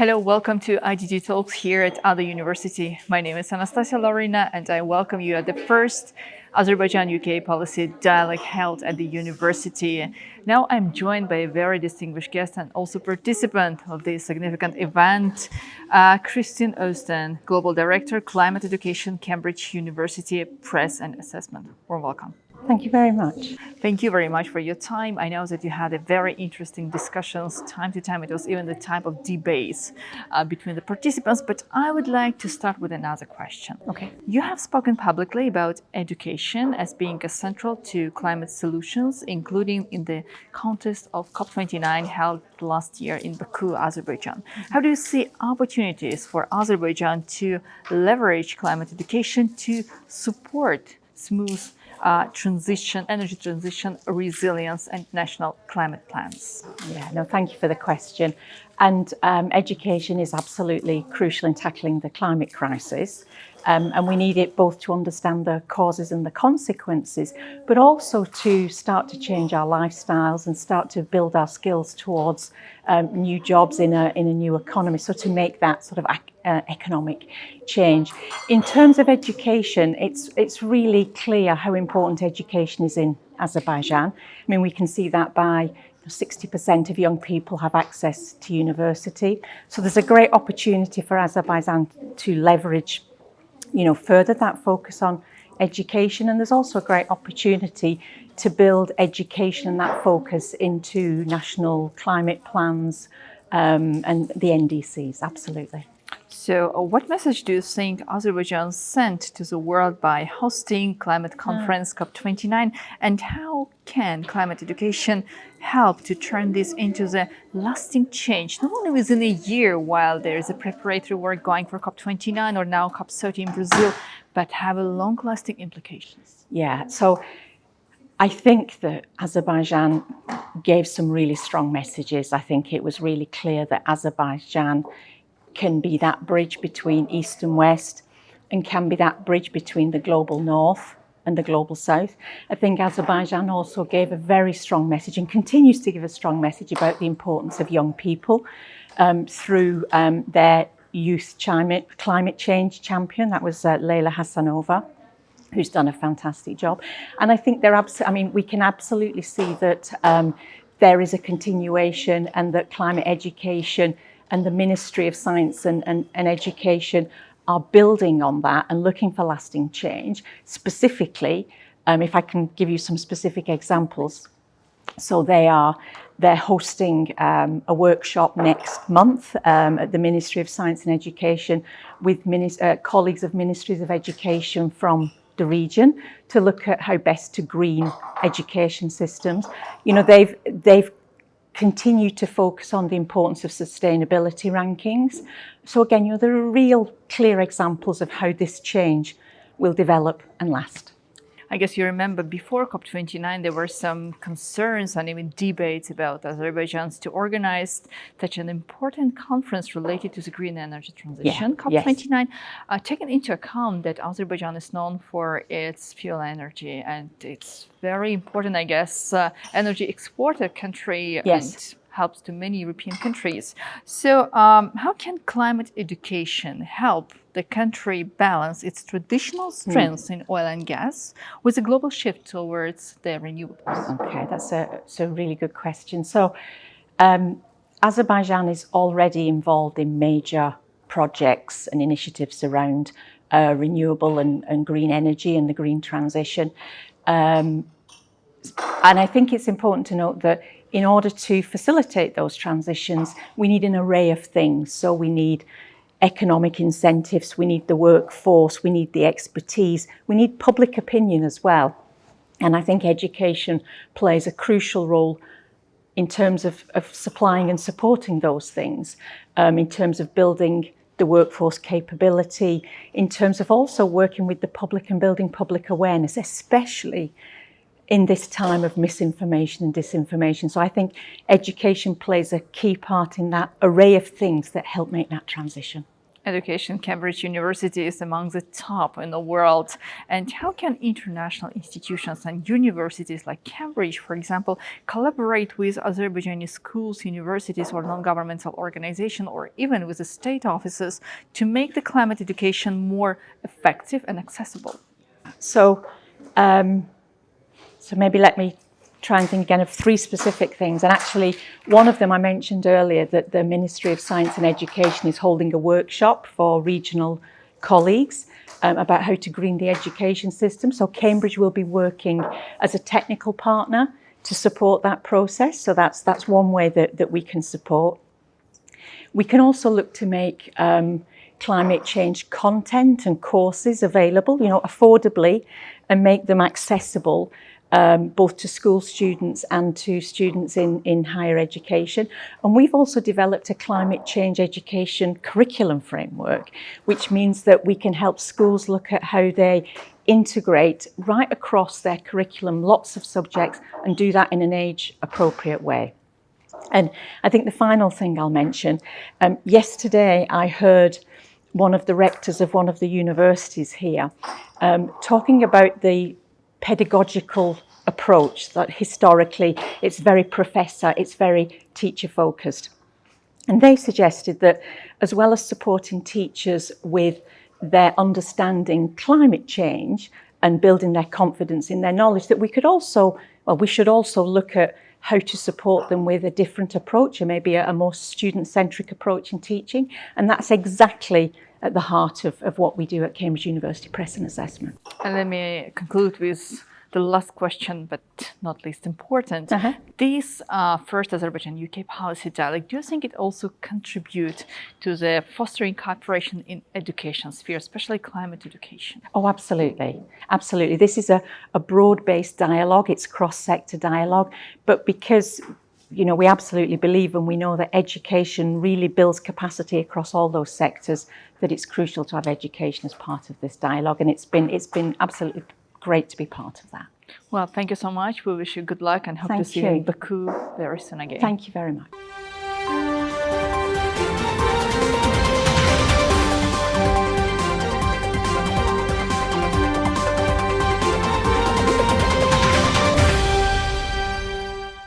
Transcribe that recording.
Hello, welcome to IDDTalks here at Ada University. My name is Anastasia Lorina and I welcome you at the first Azerbaijan-UK policy dialogue held at the university. Now I'm joined by a very distinguished guest and also participant of this significant event, Christine Özden, Global Director, Climate Education, Cambridge University Press and Assessment. Warm welcome. Thank you very much. Thank you very much for your time. I know that you had a very interesting discussions. Time to time, it was even the type of debates between the participants. But I would like to start with another question. Okay. You have spoken publicly about education as being central to climate solutions, including in the context of COP29 held last year in Baku, Azerbaijan. How do you see opportunities for Azerbaijan to leverage climate education to support smooth energy transition, resilience, and national climate plans? Yeah, no, thank you for the question. And education is absolutely crucial in tackling the climate crisis. And we need it both to understand the causes and the consequences, but also to start to change our lifestyles and start to build our skills towards new jobs in a new economy. So to make that sort of economic change. In terms of education, it's really clear how important education is in Azerbaijan. I mean, we can see that by 60% of young people have access to university. So there's a great opportunity for Azerbaijan to leverage, further that focus on education. And there's also a great opportunity to build education and that focus into national climate plans and the NDCs, absolutely. So what message do you think Azerbaijan sent to the world by hosting climate conference COP29, and how can climate education help to turn this into the lasting change, not only within a year while there is a preparatory work going for COP29 or now COP30 in Brazil, but have a long-lasting implications? Yeah, so I think that Azerbaijan gave some really strong messages. I think it was really clear that Azerbaijan can be that bridge between East and West and can be that bridge between the global North and the global South. I think Azerbaijan also gave a very strong message and continues to give a strong message about the importance of young people through their youth climate change champion. That was Leyla Hassanova, who's done a fantastic job. And I think we can absolutely see that there is a continuation and that climate education and the Ministry of Science and Education are building on that and looking for lasting change. Specifically, if I can give you some specific examples. So they're hosting a workshop next month at the Ministry of Science and Education with colleagues of Ministries of Education from the region to look at how best to green education systems. They've continue to focus on the importance of sustainability rankings. So again, there are real clear examples of how this change will develop and last. I guess you remember before COP29, there were some concerns and even debates about Azerbaijan to organize such an important conference related to the green energy transition, yeah, COP29, taking into account that Azerbaijan is known for its fuel energy and it's very important, I guess, energy exporter country. Yes. And helps to many European countries. So how can climate education help the country balance its traditional strengths in oil and gas with a global shift towards the renewables? Okay, that's a really good question. So Azerbaijan is already involved in major projects and initiatives around renewable and green energy and the green transition. And I think it's important to note that in order to facilitate those transitions, we need an array of things. So we need economic incentives, we need the workforce, we need the expertise, we need public opinion as well. And I think education plays a crucial role in terms of supplying and supporting those things, in terms of building the workforce capability, in terms of also working with the public and building public awareness, especially in this time of misinformation and disinformation. So I think education plays a key part in that array of things that help make that transition. Education, Cambridge University is among the top in the world. And how can international institutions and universities like Cambridge, for example, collaborate with Azerbaijani schools, universities, or non-governmental organizations, or even with the state offices to make the climate education more effective and accessible? So maybe let me try and think again of three specific things. And actually, one of them I mentioned earlier, that the Ministry of Science and Education is holding a workshop for regional colleagues about how to green the education system. So Cambridge will be working as a technical partner to support that process. So that's one way that we can support. We can also look to make climate change content and courses available, affordably, and make them accessible both to school students and to students in higher education. And we've also developed a climate change education curriculum framework, which means that we can help schools look at how they integrate right across their curriculum lots of subjects and do that in an age-appropriate way. And I think the final thing I'll mention, yesterday I heard one of the rectors of one of the universities here talking about the pedagogical approach, that historically it's very professor, it's very teacher focused. And they suggested that as well as supporting teachers with their understanding climate change and building their confidence in their knowledge, that we should also look at how to support them with a different approach, or maybe a more student-centric approach in teaching. And that's exactly at the heart of what we do at Cambridge University Press and Assessment. And let me conclude with the last question, but not least important. This first Azerbaijan-UK policy dialogue, do you think it also contributes to the fostering cooperation in education sphere, especially climate education? Oh, absolutely. Absolutely. This is a broad-based dialogue. It's cross-sector dialogue. But because we absolutely believe and we know that education really builds capacity across all those sectors, that it's crucial to have education as part of this dialogue. And it's been absolutely great to be part of that. Well, thank you so much. We wish you good luck and hope to see you in Baku very soon again. Thank you very much.